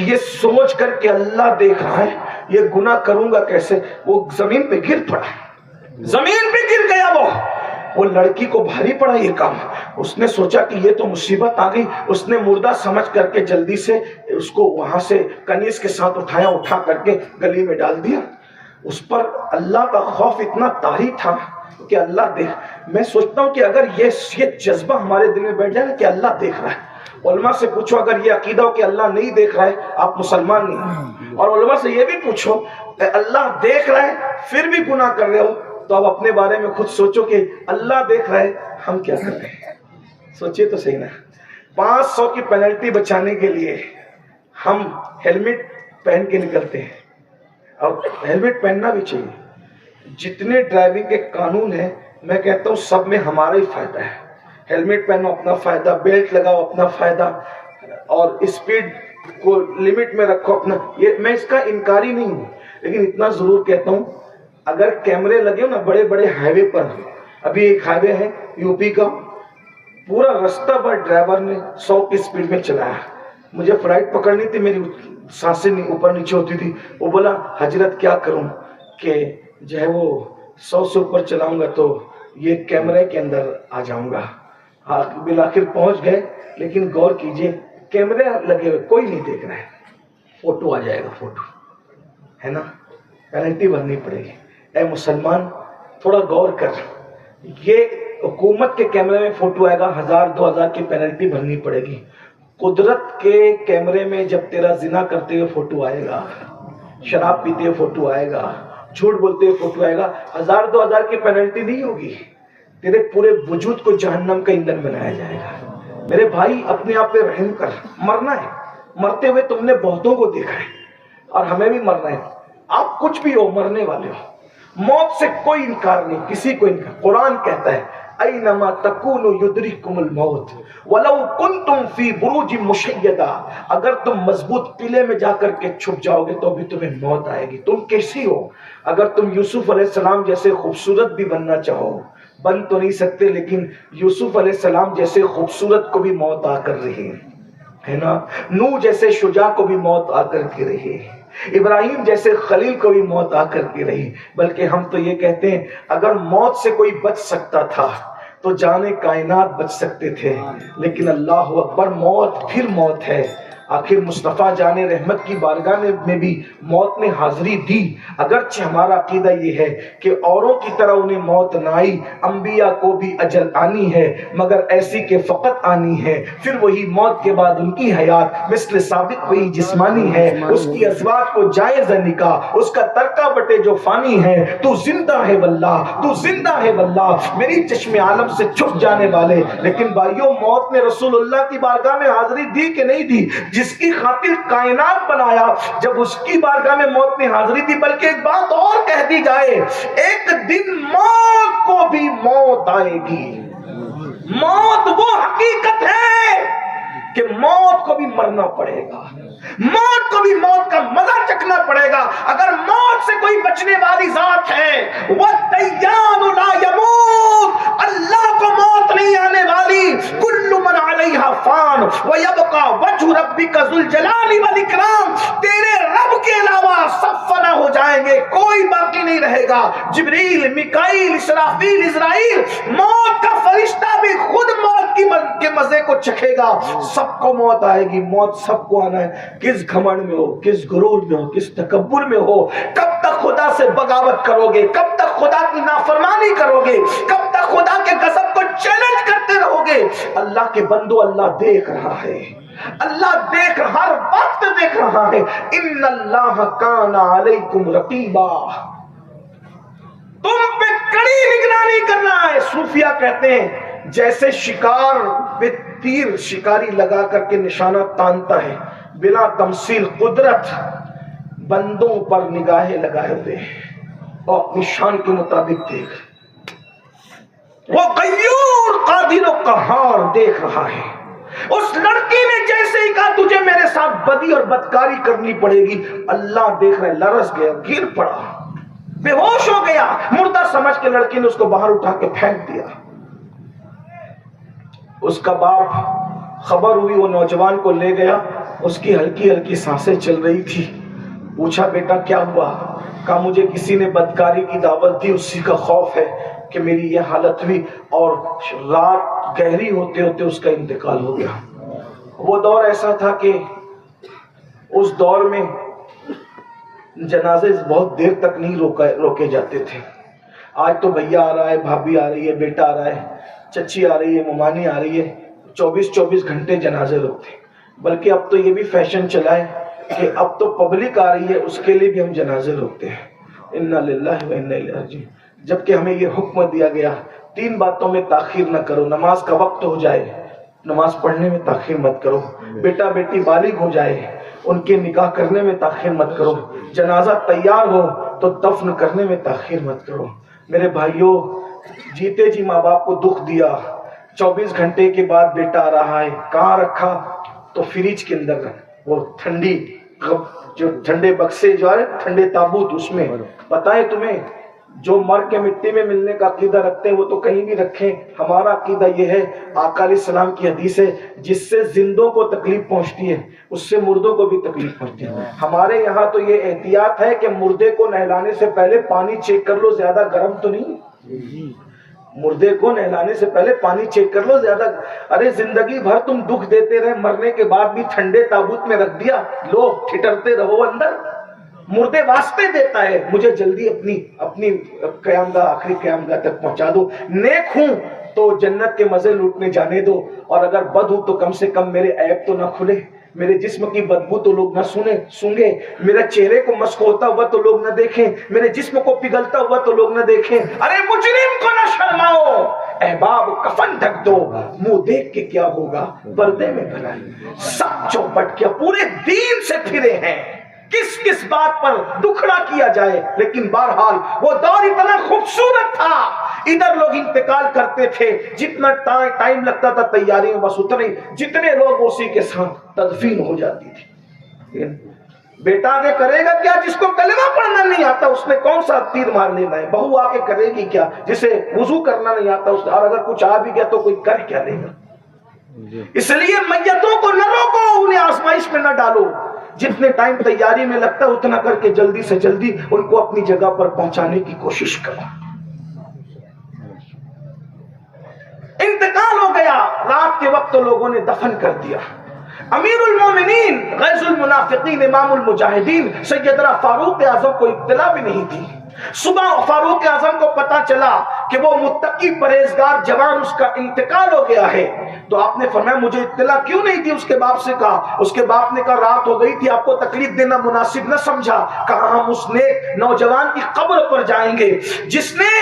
یہ سوچ کر کہ اللہ دیکھ رہا ہے یہ گناہ کروں گا کیسے، وہ زمین پہ گر پڑا، زمین پہ گر گیا۔ وہ لڑکی کو بھاری پڑا یہ کام، اس نے سوچا کہ یہ تو مصیبت آ گئی، اس نے مردہ سمجھ کر کے جلدی سے اس کو وہاں سے کنیز کے ساتھ اٹھایا، اٹھا کر کے گلی میں ڈال دیا۔ اس پر اللہ کا خوف اتنا طاری تھا کہ اللہ دیکھ، میں سوچتا ہوں کہ اگر یہ جذبہ ہمارے دل میں بیٹھ جائے نا کہ اللہ دیکھ رہا ہے، علماء سے پوچھو اگر یہ عقیدہ ہو کہ اللہ نہیں دیکھ رہا ہے آپ مسلمان نہیں ہیں، اور علماء سے یہ بھی پوچھو اللہ دیکھ رہا ہے پھر بھی گناہ کر رہے ہو تو اب اپنے بارے میں خود سوچو کہ اللہ دیکھ رہا ہے ہم کیا کر رہے ہیں۔ سوچئے تو صحیح نا، 500 کی پینلٹی بچانے کے لیے ہم ہیلمٹ پہن کے نکلتے ہیں، اور ہیلمٹ پہننا بھی چاہیے۔ جتنے ڈرائیونگ کے قانون ہیں میں کہتا ہوں سب میں ہمارا ہی فائدہ ہے، ہیلمٹ پہنو اپنا فائدہ، بیلٹ لگاؤ اپنا فائدہ، اور اسپیڈ کو لمٹ میں رکھو اپنا، یہ میں اس کا انکاری نہیں ہوں، لیکن اتنا ضرور کہتا ہوں اگر کیمرے لگے ہو نا بڑے بڑے ہائی وے پر، ابھی ایک ہائی وے ہے یو پی کا، پورا رستہ پر ڈرائیور نے 100 کی اسپیڈ میں چلایا، مجھے فلائٹ پکڑنی تھی، میری سانسیں اوپر نیچے ہوتی تھی، وہ بولا حضرت کیا کروں کہ جو ہے وہ 100 سے اوپر چلاؤں گا تو یہ کیمرے کے اندر آ جاؤں گا۔ بالآخر پہنچ گئے، لیکن غور کیجئے کیمرے لگے ہوئے کوئی نہیں دیکھ رہا ہے، فوٹو آ جائے گا، فوٹو ہے نا، پینلٹی بھرنی پڑے گی۔ اے مسلمان تھوڑا غور کر، یہ حکومت کے کیمرے میں فوٹو آئے گا 1000-2000 کی پینلٹی بھرنی پڑے گی، قدرت کے کیمرے میں جب تیرا زنا کرتے ہوئے فوٹو آئے گا، شراب پیتے ہوئے فوٹو آئے گا، جھوٹ بولتے ہوئے فوٹو آئے گا، 1000-2000 کی پینلٹی نہیں ہوگی، تیرے پورے وجود کو جہنم کا ایندھن بنایا جائے گا۔ میرے بھائی اپنے آپ پہ رحم کر، مرنا ہے، مرتے ہوئے تم نے بہتوں کو دیکھا ہے اور ہمیں بھی مرنا ہے، آپ کچھ بھی ہو مرنے والے ہو، موت سے کوئی انکار نہیں، کسی کو انکار۔ قرآن کہتا ہے اینما تکونوا یدرککم الموت ولو کنتم فی بروج مشیدہ، اگر تم مضبوط قلعے میں جا کر کے چھپ جاؤ گے تو بھی تمہیں موت آئے گی، تم کیسی ہو، اگر تم یوسف علیہ السلام جیسے خوبصورت بھی بننا چاہو بن تو نہیں سکتے، لیکن یوسف علیہ السلام جیسے خوبصورت کو بھی موت آ کر رہی ہے نا، نوح جیسے شجاع کو بھی موت آ کر کے رہی، ابراہیم جیسے خلیل کو بھی موت آ کر کے رہی، بلکہ ہم تو یہ کہتے ہیں اگر موت سے کوئی بچ سکتا تھا تو جانے کائنات بچ سکتے تھے، لیکن اللہ اکبر موت پھر موت ہے۔ آخر مصطفیٰ جان رحمت کی بارگاہ میں بھی موت نے حاضری دی، اگرچہ ہمارا عقیدہ یہ ہے کہ اوروں کی طرح انہیں موت نہ آئی، انبیاء کو بھی اجل آنی ہے مگر ایسی کہ فقط آنی ہے، پھر وہی موت کے بعد ان کی حیات مثل سابق وہی جسمانی ہے، اس کی ازواج کو جائز ہے نکاح، اس کا ترکہ بٹے جو فانی ہے، تو زندہ ہے واللہ، تو زندہ ہے واللہ، میری چشم عالم سے چھپ جانے والے۔ لیکن بھائیوں موت نے رسول اللہ کی بارگاہ میں حاضری دی کہ نہیں دی؟ جس کی خاطر کائنات بنایا، جب اس کی بارگاہ میں موت نے حاضری دی، بلکہ ایک بات اور کہہ دی جائے، ایک دن موت کو بھی موت آئے گی۔ موت وہ حقیقت ہے کہ موت کو بھی مرنا پڑے گا، موت کو بھی موت کا مزہ چکھنا پڑے گا۔ اگر موت سے کوئی بچنے والی ذات ہے، وَالدَّيَّانُ لَا يَمُوتُ، اللہ کو موت نہیں آنے والی، كُلُّ مَنْ عَلَيْهَا فَانٍ وَيَبْقَى وَجْهُ رَبِّكَ ذُو الْجَلَالِ وَالْإِكْرَامِ، تیرے رب کے علاوہ سب فنا ہو جائیں گے، کوئی باقی نہیں رہے گا۔ جبریل، میکائیل، اسرافیل، عزرائیل، موت کا فرشتہ بھی خود موت کے مزے کو چکھے گا، سب کو موت آئے گی، موت سب کو آنا ہے۔ کس گھمنڈ میں ہو، کس غرور میں ہو، کس تکبر میں ہو، کب تک خدا سے بغاوت کرو گے، کب تک خدا کی نافرمانی کرو گے، کب تک خدا کے غضب کو چیلنج کرتے رہو گے؟ اللہ کے بندو اللہ دیکھ رہا ہے، اللہ دیکھ ہر وقت دیکھ رہا ہے۔ ان اللہ کان علیکم رقیبا، تم پہ کڑی نگرانی کرنا ہے۔ صوفیہ کہتے ہیں جیسے شکار پہ تیر شکاری لگا کر کے نشانہ تانتا ہے، بلا تمثیل قدرت بندوں پر نگاہیں لگائے ہوئے اور اپنی شان کے مطابق دیکھ، وہ غیور قادر و قہار دیکھ رہا ہے۔ اس لڑکی نے جیسے ہی کہا تجھے میرے ساتھ بدی اور بدکاری کرنی پڑے گی، اللہ دیکھ رہے لرز گیا، گر پڑا، بے ہوش ہو گیا، مردہ سمجھ کے لڑکی نے اس کو باہر اٹھا کے پھینک دیا۔ اس کا باپ خبر ہوئی، وہ نوجوان کو لے گیا، اس کی ہلکی ہلکی سانسیں چل رہی تھی، پوچھا بیٹا کیا ہوا؟ کہا مجھے کسی نے بدکاری کی دعوت دی، اسی کا خوف ہے کہ میری یہ حالت ہوئی، اور رات گہری ہوتے ہوتے اس کا انتقال ہو گیا۔ وہ دور ایسا تھا کہ اس دور میں جنازے بہت دیر تک نہیں روکے جاتے تھے۔ آج تو بھیا آ رہا ہے، بھابھی آ رہی ہے، بیٹا آ رہا ہے، چچی آ رہی ہے، ممانی آ رہی ہے، 24 گھنٹے جنازے روکتے ہیں۔ بلکہ اب تو یہ بھی فیشن چلا ہے کہ اب تو پبلک آ رہی ہے، اس کے لیے بھی ہم جنازے روکتے ہیں۔ انا للہ و انا الیہ راجعون۔ جبکہ ہمیں یہ حکم دیا گیا 3 باتوں میں تاخیر نہ کرو، نماز کا وقت ہو جائے نماز پڑھنے میں تاخیر مت کرو، بیٹا بیٹی بالغ ہو جائے ان کے نکاح کرنے میں تاخیر مت کرو، جنازہ تیار ہو تو دفن کرنے میں تاخیر مت کرو۔ میرے بھائیوں، جیتے جی ماں باپ کو دکھ دیا، 24 گھنٹے کے بعد بیٹا آ رہا ہے، کہاں رکھا؟ تو فریج کے اندر، وہ جو ٹھنڈے بکسے جو ہے، ٹھنڈے تابوت، اس میں۔ بتائیں تمہیں، جو مر کے مٹی میں ملنے کا عقیدہ رکھتے ہیں وہ تو کہیں بھی رکھیں، ہمارا عقیدہ یہ ہے، آقا علیہ السلام کی حدیث ہے، جس سے زندوں کو تکلیف پہنچتی ہے اس سے مردوں کو بھی تکلیف پہنچتی ہے۔ ہمارے یہاں تو یہ احتیاط ہے کہ مردے کو نہلانے سے پہلے پانی چیک کر لو زیادہ گرم تو نہیں، مردے کو نہلانے سے پہلے پانی چیک کر لو زیادہ۔ ارے زندگی بھر تم دکھ دیتے رہے، مرنے کے بعد بھی ٹھنڈے تابوت میں رکھ دیا، لو ٹھٹرتے رہو اندر۔ مردے واسطے دیتا ہے، مجھے جلدی اپنی قیام گاہ، آخری قیام گاہ تک پہنچا دو، نیک ہوں تو جنت کے مزے لوٹنے جانے دو، اور اگر بد ہوں تو کم سے کم میرے عیب تو نہ کھلے، میرے جسم کی بدبو تو لوگ نہ سنگے، میرے چہرے کو مسخ ہوتا ہوا تو لوگ نہ دیکھیں، میرے جسم کو پگھلتا ہوا تو لوگ نہ دیکھیں۔ ارے مجرم کو نہ شرماؤ، احباب کفن ڈھک دو، منہ دیکھ کے کیا ہوگا پردے میں بھلائی۔ سب چوپٹ کیا پورے دین سے پھرے ہیں، کس بات پر دکھڑا کیا جائے، لیکن بہرحال وہ دور اتنا خوبصورت تھا، ادھر لوگ انتقال کرتے تھے، جتنا ٹائم لگتا تھا تیاری میں بس اتنے، جتنے لوگ اسی کے ساتھ تدفین ہو جاتی تھی۔ بیٹا آگے کرے گا کیا؟ جس کو کلمہ پڑھنا نہیں آتا اس نے کون سا تیر مار لینا ہے؟ بہو آگے کرے گی کیا جسے وضو کرنا نہیں آتا اس نے؟ اور اگر کچھ آ بھی گیا تو کوئی کر کیا لے گا؟ اس لیے میتوں کو نہ روکو، انہیں آزمائش میں نہ ڈالو، جتنے ٹائم تیاری میں لگتا ہے اتنا کر کے جلدی سے جلدی ان کو اپنی جگہ پر پہنچانے کی کوشش کرو۔ انتقال ہو گیا، رات کے وقت تو لوگوں نے دفن کر دیا۔ امیر المومنین، غیظ المنافقین، امام المجاہدین سیدنا فاروق اعظم کو اطلاع بھی نہیں تھی۔ صبح فاروق اعظم کو پتا چلا کہ وہ متقی پرہیزگار جوان اس کا انتقال ہو گیا ہے، تو آپ نے فرمایا مجھے اطلاع کیوں نہیں دی؟ اس کے باپ سے کہا، اس کے باپ نے کہا رات ہو گئی تھی، آپ کو تکلیف دینا مناسب نہ سمجھا، کہا ہم اس نیک نوجوان کی قبر پر جائیں گے جس نے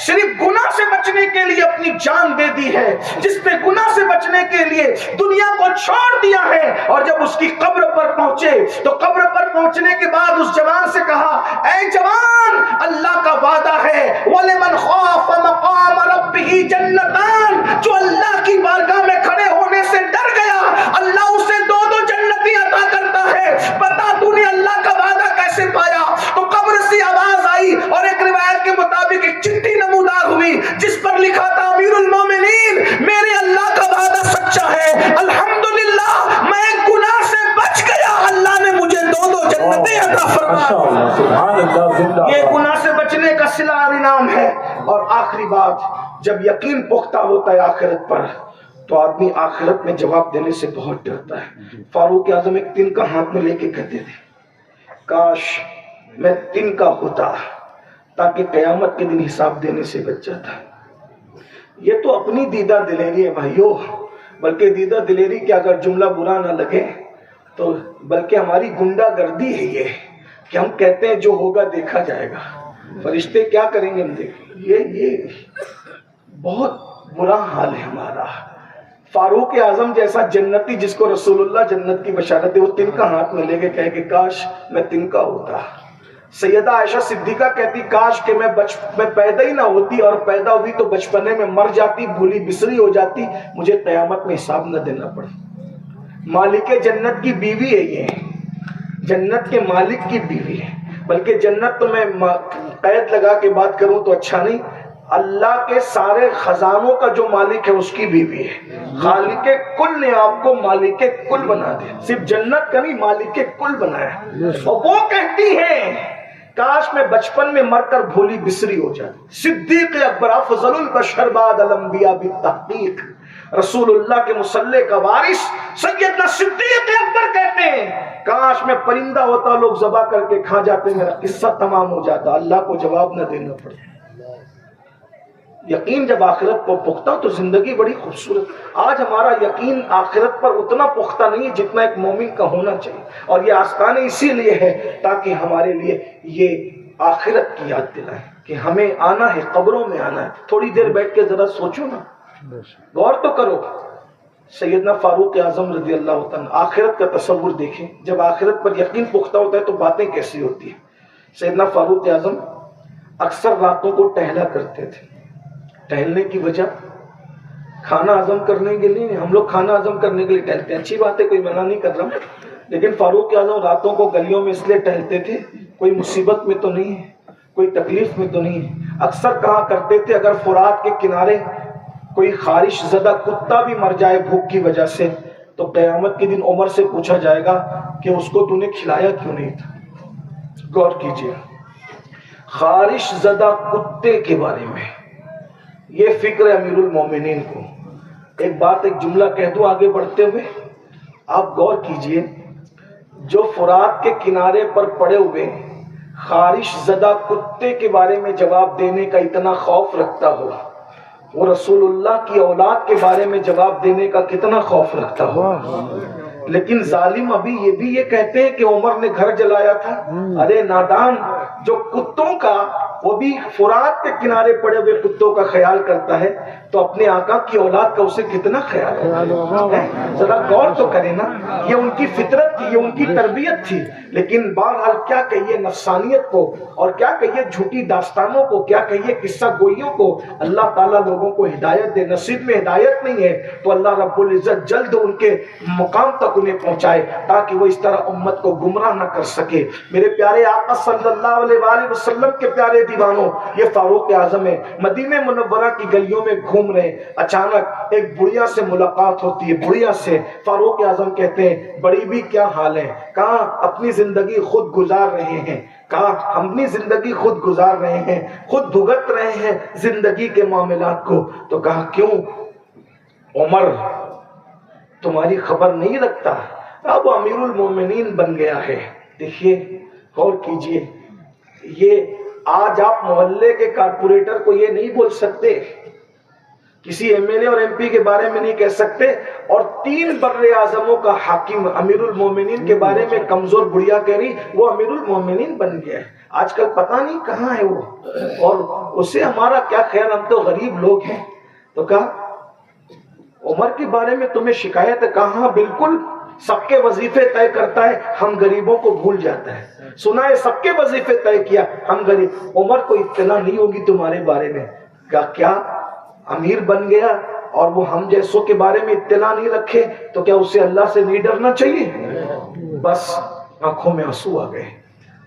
صرف گناہ سے بچنے کے لیے اپنی جان دے دی ہے، جس نے گناہ سے بچنے کے لیے دنیا کو چھوڑ دیا ہے۔ اور جب اس کی قبر پر پہنچے تو قبر پر پہنچنے کے بعد اس جوان سے کہا، اے جوان، اللہ کا وعدہ ہے وَلِمَنْ خَافَ مَقَامَ رَبِّهِ جَنَّتَانِ، جو اللہ کی بارگاہ میں کھڑے ہونے سے ڈر گیا اللہ اسے 2 جنتیں عطا کرتا ہے۔ بتا تو نے اللہ کا وعدہ کیسے پایا؟ تو قبر سے آواز آئی اور ایک روایت کے مطابق ایک چٹھی نمودار ہوئی جس پر لکھا تھا، امیر المومنین، میرے اللہ کا وعدہ سچا ہے، الحمدللہ میں گناہ سے بچ گیا، اللہ نے مجھے 2 جنتیں عطا فرمائی۔ یہ گناہ سے بچنے کا صلہ اور انعام ہے۔ اور آخری بات، جب یقین پختہ ہوتا ہے آخرت پر تو آدمی آخرت میں جواب دینے سے بہت ڈرتا ہے۔ فاروق اعظم ایک تن کا ہاتھ میں لے کے کہتے تھے، کاش میں تن کا ہوتا تاکہ قیامت کے دن حساب دینے سے بچ جاتا۔ یہ تو اپنی دیدہ دلیری ہے بھائیو، بلکہ دیدہ دلیری کے اگر جملہ برا نہ لگے تو بلکہ ہماری گنڈا گردی ہے یہ کہ ہم کہتے ہیں جو ہوگا دیکھا جائے گا، فرشتے کیا کریں گے ہم دیکھیں۔ یہ بہت برا حال ہے ہمارا۔ فاروق اعظم جیسا جنتی جس کو رسول اللہ جنت کی بشارت ہے، وہ تن کا ہاتھ میں لے کے کہے کہ کاش میں تن کا ہوتا۔ سیدہ عائشہ صدیقہ کہتی کاش کہ میں پیدا ہی نہ ہوتی، اور پیدا ہوئی تو بچپنے میں مر جاتی، بھولی بسری ہو جاتی، مجھے قیامت میں حساب نہ دینا پڑے۔ مالک جنت کی بیوی ہے، یہ جنت کے مالک کی بیوی ہے، بلکہ جنت تو میں قید لگا کے بات کروں تو اچھا نہیں، اللہ کے سارے خزانوں کا جو مالک ہے اس کی بیوی ہے۔ خالق کل نے آپ کو مالک کل بنا دیا، صرف جنت کا نہیں مالک کل بنایا۔ اور وہ کہتی ہیں کاش میں بچپن میں مر کر بھولی بسری ہو جاتی۔ صدیق اکبر افضل البشر بعد الانبیاء بالتحقیق، رسول اللہ کے مصلی کا وارث سیدنا صدیق اکبر کہتے ہیں کاش میں پرندہ ہوتا، لوگ ذبح کر کے کھا جاتے، میرا قصہ تمام ہو جاتا، اللہ کو جواب نہ دینا پڑے۔ یقین جب آخرت پر پختہ تو زندگی بڑی خوبصورت۔ آج ہمارا یقین آخرت پر اتنا پختہ نہیں ہے جتنا ایک مومن کا ہونا چاہیے، اور یہ آستانے اسی لیے ہے تاکہ ہمارے لیے یہ آخرت کی یاد دلائے کہ ہمیں آنا ہے، قبروں میں آنا ہے۔ تھوڑی دیر بیٹھ کے ذرا سوچو نا، غور تو کرو۔ سیدنا فاروق اعظم رضی اللہ تعالیٰ آخرت کا تصور دیکھیں، جب آخرت پر یقین پختہ ہوتا ہے تو باتیں کیسی ہوتی ہیں۔ سیدنا فاروق اعظم اکثر راتوں کو ٹہلا کرتے تھے۔ ٹہلنے کی وجہ کھانا ہضم کرنے کے لیے، ہم لوگ کھانا ہضم کرنے کے لیے ٹہلتے ہیں، اچھی بات ہے، کوئی منع نہیں کر رہا، لیکن فاروق اعظم راتوں کو گلیوں میں اس لیے ٹہلتے تھے کوئی مصیبت میں تو نہیں ہے، کوئی تکلیف میں تو نہیں ہے۔ اکثر کہا کرتے تھے اگر فرات کے کنارے کوئی خارش زدہ کتا بھی مر جائے بھوک کی وجہ سے تو قیامت کے دن عمر سے پوچھا جائے گا کہ اس کو تو نے کھلایا کیوں نہیں تھا۔ غور کیجیے، خارش زدہ کتے کے بارے میں یہ فکر ہے امیر المومنین کو۔ ایک بات، ایک جملہ کہہ دوں آگے بڑھتے ہوئے، آپ غور کیجئے، جو فرات کے کنارے پر پڑے ہوئے خارش زدہ کتے کے بارے میں جواب دینے کا اتنا خوف رکھتا ہو، وہ رسول اللہ کی اولاد کے بارے میں جواب دینے کا کتنا خوف رکھتا ہو۔ لیکن ظالم ابھی یہ کہتے ہیں کہ عمر نے گھر جلایا تھا۔ ارے نادان، جو کتوں کا، وہ بھی فرات کے کنارے پڑے ہوئے کتوں کا خیال کرتا ہے تو اپنے آقا کی اولاد کا اسے کتنا خیال ہے؟ ذرا غور تو کریں نا، یہ ان کی فطرت تھی، یہ ان کی تربیت تھی۔ لیکن بہرحال کیا کہیے نفسانیت کو، اور کیا کہیے جھوٹی داستانوں کو، کیا کہیے قصہ گوئیوں کو۔ اللہ تعالیٰ لوگوں کو ہدایت دے، نصیب میں ہدایت نہیں ہے تو اللہ رب العزت جلد ان کے مقام تک انہیں پہنچائے تاکہ وہ اس طرح امت کو گمراہ نہ کر سکے۔ میرے پیارے آقا صلی اللہ علیہ وآلہ وسلم کے پیارے دیوانوں، یہ فاروق اعظم ہے، مدینہ منورہ کی گلیوں میں گھوم رہے، اچانک ایک بڑھیا سے ملاقات ہوتی ہے۔ بڑھیا سے فاروق اعظم کہتے ہیں بڑی بھی کیا حال ہے؟ کہا اپنی زندگی خود گزار رہے ہیں، کہا ہم اپنی زندگی خود گزار رہے ہیں، خود بھگت رہے ہیں زندگی کے معاملات کو۔ تو کہا کیوں عمر تمہاری خبر نہیں رکھتا؟ اب امیر المومنین بن گیا ہے۔ دیکھیے غور کیجئے، یہ آج آپ محلے کے کارپوریٹر کو یہ نہیں بول سکتے، کسی ایم ایل اے اور ایم پی کے بارے میں نہیں کہہ سکتے، اور 3 بر اعظموں کا حاکم امیر المومنین کے بارے میں کمزور بڑھیا کہہ رہی وہ امیر المومنین بن گیا ہے۔ آج کل پتہ نہیں کہاں ہے وہ، اور اسے ہمارا کیا خیال، ہم تو غریب لوگ ہیں۔ تو کہا عمر کے بارے میں تمہیں شکایت ہے؟ کہاں بالکل، سب کے وظیفے طے کرتا ہے، ہم غریبوں کو بھول جاتا ہے۔ سنا ہے سب کے وظیفے طے کیا، ہم غریب، عمر کو اطلاع نہیں ہوگی تمہارے بارے میں؟ کیا امیر بن گیا اور وہ ہم جیسوں کے بارے میں اطلاع نہیں رکھے تو کیا اسے اللہ سے نہیں ڈرنا چاہیے؟ بس آنکھوں میں آنسو آ گئے۔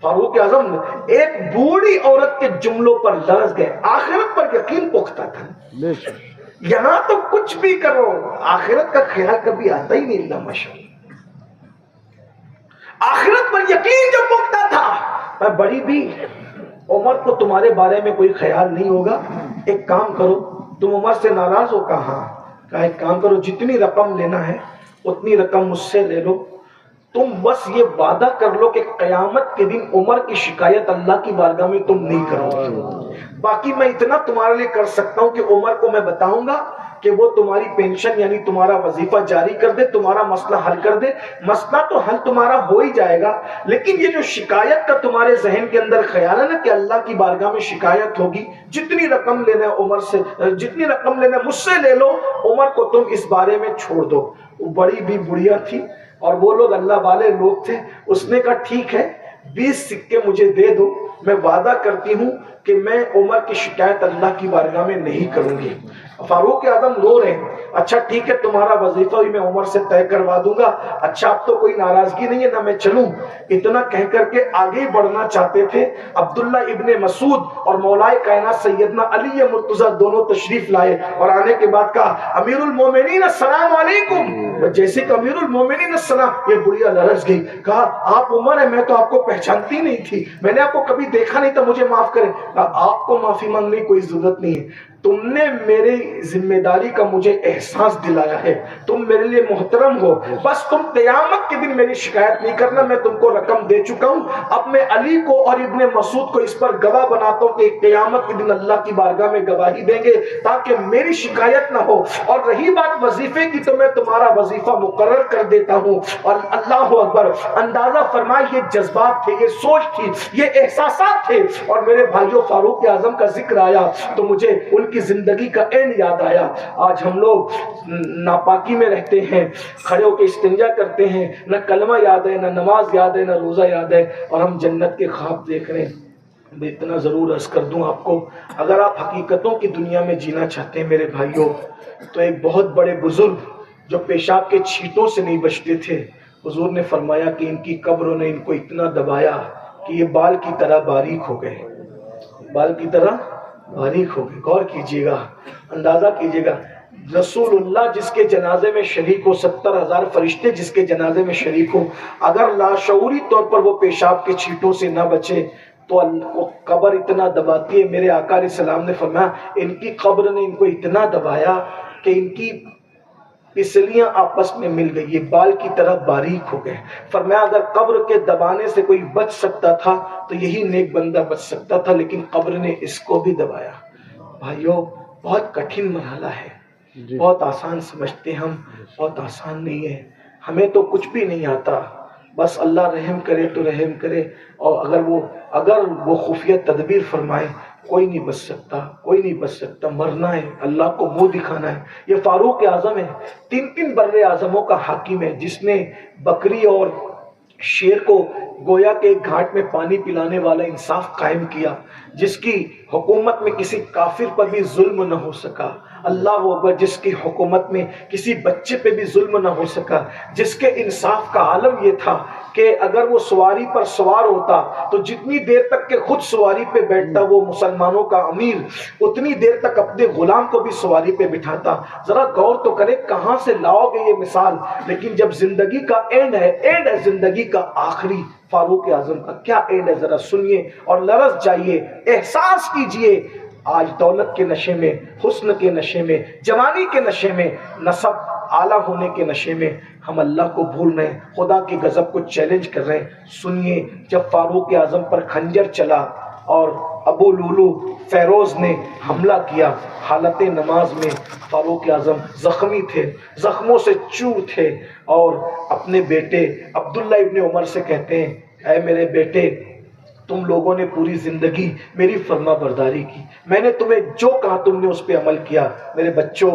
فاروق اعظم ایک بوڑھی عورت کے جملوں پر لرز گئے۔ آخرت پر یقین پختہ تھا، یہاں تو کچھ بھی کرو آخرت کا خیال کبھی آتا ہی نہیں۔ اللہ ماشاءاللہ، آخرت پر یقین جو پختہ تھا، میں بڑی بھی عمر کو تمہارے بارے میں کوئی خیال نہیں ہوگا، ایک کام کرو، تم عمر سے ناراض ہو؟ کہا ایک کام کرو، جتنی رقم لینا ہے اتنی رقم مجھ سے لے لو، تم بس یہ وعدہ کر لو کہ قیامت کے دن عمر کی شکایت اللہ کی بارگاہ میں تم نہیں کرو گے۔ باقی میں اتنا تمہارے لیے کر سکتا ہوں کہ عمر کو میں بتاؤں گا کہ وہ تمہاری پینشن یعنی تمہارا وظیفہ جاری کر دے، تمہارا مسئلہ حل کر دے۔ مسئلہ تو حل تمہارا ہو ہی جائے گا، لیکن یہ جو شکایت کا تمہارے ذہن کے اندر خیال ہے نا کہ اللہ کی بارگاہ میں شکایت ہوگی، جتنی رقم لینا ہے عمر سے، جتنی رقم لینا ہے مجھ سے لے لو، عمر کو تم اس بارے میں چھوڑ دو۔ وہ بڑی بھی بڑھیا تھی اور وہ لوگ اللہ والے لوگ تھے، اس نے کہا ٹھیک ہے 20 سکے مجھے دے دو، میں وعدہ کرتی ہوں کہ میں عمر کی شکایت اللہ کی بارگاہ میں نہیں کروں گی۔ فاروق اعظم رو رہے ہیں۔ اچھا ٹھیک ہے تمہارا وظیفہ بھی میں عمر سے طے کروا دوں گا، اچھا اب تو کوئی ناراضگی نہیں ہے نہ میں چلوں۔ اتنا کہہ کر کے آگے بڑھنا چاہتے تھے۔ عبداللہ ابن مسعود اور مولائے کائنات سیدنا علی مرتضیٰ دونوں تشریف لائے اور آنے کے بعد کہا امیر المومنین السلام علیکم۔ جیسے کہ امیر المومنین السلام، یہ بڑھیا لرز گئی، کہا آپ عمر ہے، میں تو آپ کو پہچانتی نہیں تھی، میں نے آپ کو کبھی دیکھا نہیں تھا، مجھے معاف کریں۔ آپ کو معافی مانگنے کی کوئی ضرورت نہیں ہے، تم نے میری ذمہ داری کا مجھے احساس دلایا ہے، تم میرے لیے محترم ہو، بس تم قیامت کے دن میری شکایت نہیں کرنا، میں تم کو رقم دے چکا ہوں۔ اب میں علی کو اور ابن مسعود کو اس پر گواہ بناتا ہوں کہ قیامت کے دن اللہ کی بارگاہ میں گواہی دیں گے تاکہ میری شکایت نہ ہو۔ اور رہی بات وظیفے کی تو میں تمہارا وظیفہ مقرر کر دیتا ہوں۔ اور اللہ اکبر، اندازہ فرمائے یہ جذبات تھے، یہ سوچ تھی، یہ احساسات تھے۔ اور میرے بھائیوں فاروق اعظم کا ذکر آیا تو مجھے ان کی زندگی کا اینڈ یاد آیا۔ آج ہم لوگ ناپاکی میں رہتے ہیں، کھڑے ہو کے استنجا کرتے ہیں، نہ کلمہ یاد ہے، نہ نماز یاد ہے، نہ روزہ یاد ہے، اور ہم جنت کے خواب دیکھ رہے ہیں۔ میں اتنا ضرور عرض کر دوں آپ کو، اگر آپ حقیقتوں کی دنیا میں جینا چاہتے ہیں میرے بھائیوں، تو ایک بہت بڑے بزرگ جو پیشاب کے چھینٹوں سے نہیں بچتے تھے، حضور نے فرمایا کہ ان کی قبروں نے ان کو اتنا دبایا کہ یہ بال کی طرح باریک ہو گئے، بال کی طرح باریک ہو گئے۔ غور کیجئے گا، اندازہ کیجئے گا، رسول اللہ جس کے جنازے میں شریک ہو، 70,000 فرشتے جس کے جنازے میں شریک ہو، اگر لاشعوری طور پر وہ پیشاب کے چھینٹوں سے نہ بچے تو قبر اتنا دباتی ہے۔ میرے آقا علیہ السلام نے فرمایا ان کی قبر نے ان کو اتنا دبایا کہ ان کی پسلیاں آپس میں مل گئی، یہ بال کی طرح باریک ہو گئے۔ فرمایا اگر قبر کے دبانے سے کوئی بچ سکتا تھا تو یہی نیک بندہ بچ سکتا تھا، لیکن قبر نے اس کو بھی دبایا۔ بھائیوں بہت کٹھن مرحلہ ہے، بہت آسان سمجھتے ہم، بہت آسان نہیں ہے۔ ہمیں تو کچھ بھی نہیں آتا، بس اللہ رحم کرے تو رحم کرے، اور اگر وہ خفیہ تدبیر فرمائے کوئی نہیں بچ سکتا، کوئی نہیں بچ سکتا، مرنا ہے، اللہ کو منہ دکھانا ہے۔ یہ فاروق اعظم ہے، 3 بر اعظموں کا حاکم ہے، جس نے بکری اور شیر کو گویا کے گھاٹ میں پانی پلانے والا انصاف قائم کیا، جس کی حکومت میں کسی کافر پر بھی ظلم نہ ہو سکا، اللہ اکبر، جس کی حکومت میں کسی بچے پہ بھی ظلم نہ ہو سکا، جس کے انصاف کا عالم یہ تھا کہ اگر وہ سواری پر سوار ہوتا تو جتنی دیر تک کہ خود سواری پہ بیٹھتا وہ مسلمانوں کا امیر، اتنی دیر تک اپنے غلام کو بھی سواری پہ بٹھاتا۔ ذرا غور تو کرے کہاں سے لاؤ گے یہ مثال، لیکن جب زندگی کا اینڈ ہے زندگی کا آخری، فاروق اعظم کا کیا اینڈ ہے ذرا سنیے اور لرز جائیے، احساس کیجئے۔ آج دولت کے نشے میں، حسن کے نشے میں، جوانی کے نشے میں، نسب اعلیٰ ہونے کے نشے میں ہم اللہ کو بھول رہے ہیں، خدا کے غضب کو چیلنج کر رہے ہیں۔ سنیے، جب فاروق اعظم پر خنجر چلا اور ابو لولو فیروز نے حملہ کیا، حالت نماز میں فاروق اعظم زخمی تھے، زخموں سے چور تھے، اور اپنے بیٹے عبداللہ ابن عمر سے کہتے ہیں اے میرے بیٹے، تم لوگوں نے پوری زندگی میری فرما برداری کی، میں نے تمہیں جو کہا تم نے اس پہ عمل کیا۔ میرے بچوں،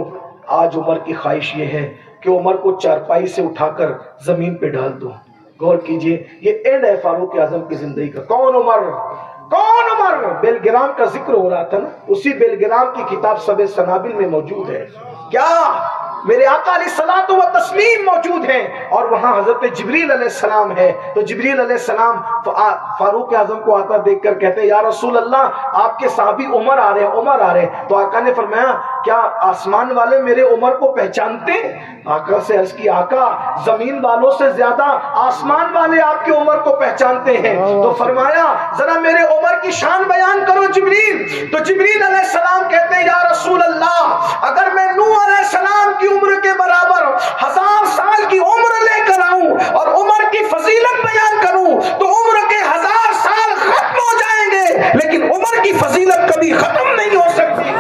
آج عمر کی خواہش یہ ہے کہ عمر کو چارپائی سے اٹھا کر زمین پہ ڈال دو۔ غور کیجئے، یہ اینڈ ہے فاروق اعظم کی زندگی کا۔ کون عمر؟ بیل گرام کا ذکر ہو رہا تھا نا، اسی بیل گرام کی کتاب سب سنابل میں موجود ہے۔ کیا میرے آقا علیہ الصلوۃ والتسلیم موجود ہیں، اور وہاں حضرت جبریل علیہ السلام ہے، تو جبریل علیہ السلام فاروق اعظم کو آتا دیکھ کر کہتے ہیں یا رسول اللہ آپ کے صحابی عمر آ رہے ہیں۔ تو آقا نے فرمایا کیا آسمان والے میرے عمر کو پہچانتے؟ آقا سے عرض کی آقا زمین والوں سے زیادہ آسمان والے آپ کے عمر کو پہچانتے ہیں۔ تو فرمایا ذرا میرے عمر کی شان بیان کرو جبریل۔ تو جبریل علیہ السلام کہتے ہیں یا رسول اللہ اگر میں نوح علیہ السلام کی عمر کے برابر 1000 سال کی عمر لے کر آؤں اور عمر کی فضیلت بیان کروں تو عمر کے 1000 سال ختم ہو جائیں گے، لیکن عمر کی فضیلت کبھی ختم نہیں ہو سکتی۔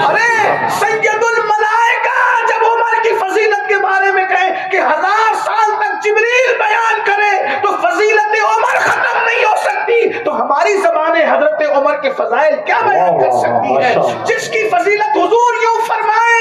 ارے سید الملائکہ جب عمر کی فضیلت کے بارے میں کہیں کہ 1000 سال تک جبریل بیان کرے تو فضیلت عمر ختم نہیں ہو سکتی، تو ہماری زبان حضرت عمر کے فضائل کیا بیان کر سکتی ہے؟ جس کی فضیلت حضور یوں فرمائے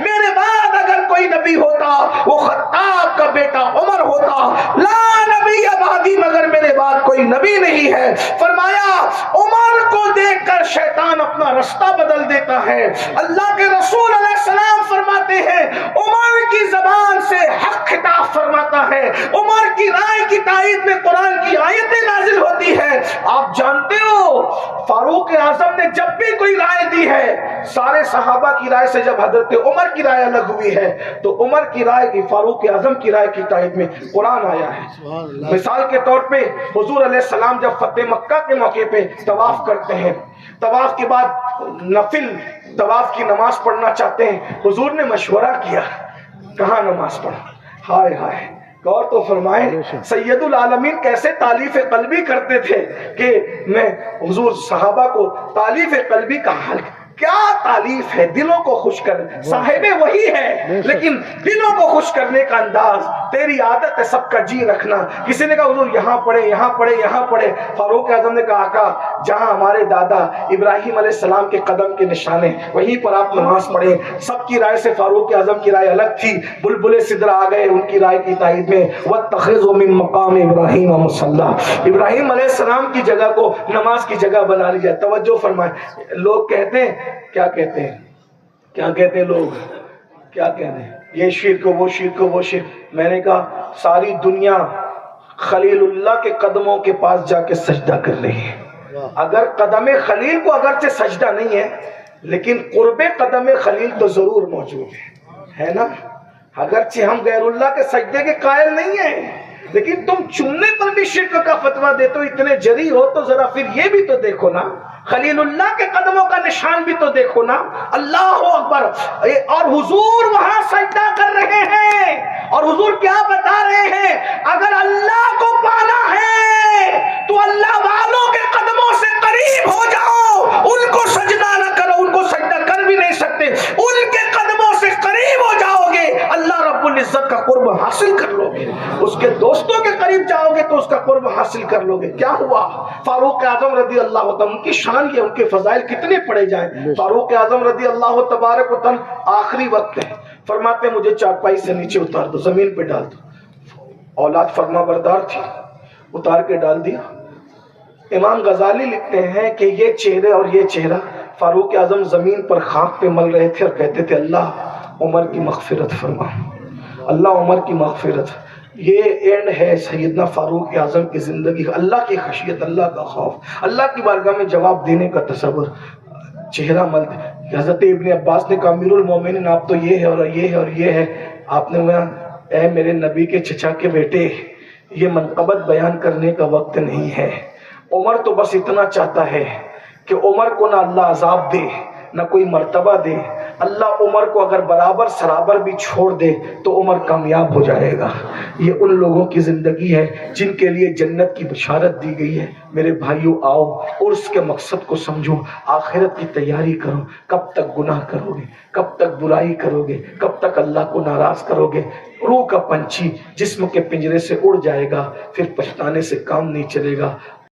میرے بعد اگر کوئی نبی ہوتا وہ خطاب کا بیٹا عمر ہوتا، لا نبی بعدی، مگر میرے بعد کوئی نبی نہیں ہے۔ فرمایا عمر کو دیکھ کر اندر شیطان اپنا رستہ بدل دیتا ہے۔ اللہ کے رسول علیہ السلام فرماتے ہیں عمر کی زبان سے حق خطاب فرماتا ہے، عمر کی رائے کی تائید میں قرآن کی آیتیں نازل ہوتی ہے۔ آپ جانتے ہو فاروق اعظم نے جب بھی کوئی رائے دی ہے، سارے صحابہ کی رائے سے جب حضرت عمر کی رائے الگ ہوئی ہے تو عمر کی رائے کی، فاروق اعظم کی رائے کی تائید میں قرآن آیا ہے۔ مثال کے طور پہ حضور علیہ السلام جب فتح مکہ کے موقع پہ طواف کرتے ہیں، طواف کے بعد نفل طواف کی نماز پڑھنا چاہتے ہیں، حضور نے مشورہ کیا کہاں نماز پڑھا۔ ہائے ہائے، غور تو فرمائے سید العالمین کیسے تالیف قلبی کرتے تھے کہ میں حضور صحابہ کو تالیف قلبی کا حل، کیا تعلیف ہے، دلوں کو خوش کر، صاحب وہی ہے لیکن دلوں کو خوش کرنے کا انداز، تیری عادت ہے سب کا جی رکھنا۔ کسی نے کہا حضور یہاں پڑھے یہاں پڑھے یہاں پڑھے، فاروق اعظم نے کہا آقا جہاں ہمارے دادا ابراہیم علیہ السلام کے قدم کے نشان ہیں وہیں پر آپ نماز پڑھیں۔ سب کی رائے سے فاروق اعظم کی رائے الگ تھی، بلبل سدرا آ گئے ان کی رائے کی تائید میں، واتخذوا من مقام ابراہیم مصلی، ابراہیم علیہ السلام کی جگہ کو نماز کی جگہ بنا لی جائے۔ توجہ فرمائیں، لوگ کہتے ہیں کیا کہتے ہیں، کیا کہتے ہیں لوگ، کیا کہتے ہیں یہ شرک وہ شرک وہ شرک۔ میں نے کہا ساری دنیا خلیل اللہ کے قدموں کے پاس جا کے سجدہ کر رہی ہے، اگر قدم خلیل کو اگرچہ سجدہ نہیں ہے لیکن قرب قدم خلیل تو ضرور موجود ہے نا۔ اگرچہ ہم غیر اللہ کے سجدے کے قائل نہیں ہیں لیکن تم چننے پر بھی شرک کا فتویٰ دیتے ہو، اتنے جری ہو تو ذرا پھر یہ بھی تو دیکھو نا، خلیل اللہ کے قدموں کا نشان بھی تو دیکھو نا۔ اللہ اکبر، اور حضور وہاں سجدہ کر رہے ہیں اور حضور کیا بتا رہے ہیں، اگر اللہ کو پانا ہے تو اللہ والوں کے قدموں سے قریب ہو جاؤ، ان کو سجدہ نہ کرو، ان کو سجدہ کر بھی نہیں سکتے، ان کے قدموں سے قریب ہو جاؤ گے اللہ رب العزت کا قرب حاصل کر لو گے، اس کے دوستوں کے قریب جاؤ گے تو اس کا قرب حاصل کر لو گے۔ کیا ہوا، فاروق اعظم رضی اللہ عنہ، ان کی شان یہ، ان کے فضائل کتنے پڑے جائیں۔ فاروق اعظم رضی اللہ تبارک و تعالی آخری وقت ہے، فرماتے ہیں مجھے چارپائی سے نیچے اتار دو، زمین پہ ڈال دو۔ اولاد فرما بردار تھی، اتار کے ڈال دیا۔ امام غزالی لکھتے ہیں کہ یہ چہرے اور یہ چہرہ، فاروق اعظم زمین پر خاک پہ مل رہے تھے اور کہتے تھے اللہ عمر کی مغفرت فرما، اللہ عمر کی مغفرت۔ یہ اینڈ ہے سیدنا فاروق اعظم کی زندگی، اللہ کی خشیت، اللہ کا خوف، اللہ کی بارگاہ میں جواب دینے کا تصور، چہرہ ملد۔ حضرت ابن عباس نے کہا امیر المومنین آپ تو یہ ہے اور یہ ہے اور یہ ہے، آپ نے کہا اے میرے نبی کے چچا کے بیٹے، یہ منقبت بیان کرنے کا وقت نہیں ہے۔ عمر تو بس اتنا چاہتا ہے کہ عمر کو نہ اللہ عذاب دے نہ کوئی مرتبہ دے، اللہ عمر کو اگر برابر سرابر بھی چھوڑ دے تو عمر کامیاب ہو جائے گا۔ یہ ان لوگوں کی زندگی ہے جن کے لیے جنت کی بشارت دی گئی ہے۔ میرے بھائیو آؤ عرس کے مقصد کو سمجھو، آخرت کی تیاری کرو۔ کب تک گناہ کرو گے، کب تک برائی کرو گے، کب تک اللہ کو ناراض کرو گے؟ روح کا پنچھی جسم کے پنجرے سے اڑ جائے گا، پھر پچھتانے سے کام نہیں چلے گا۔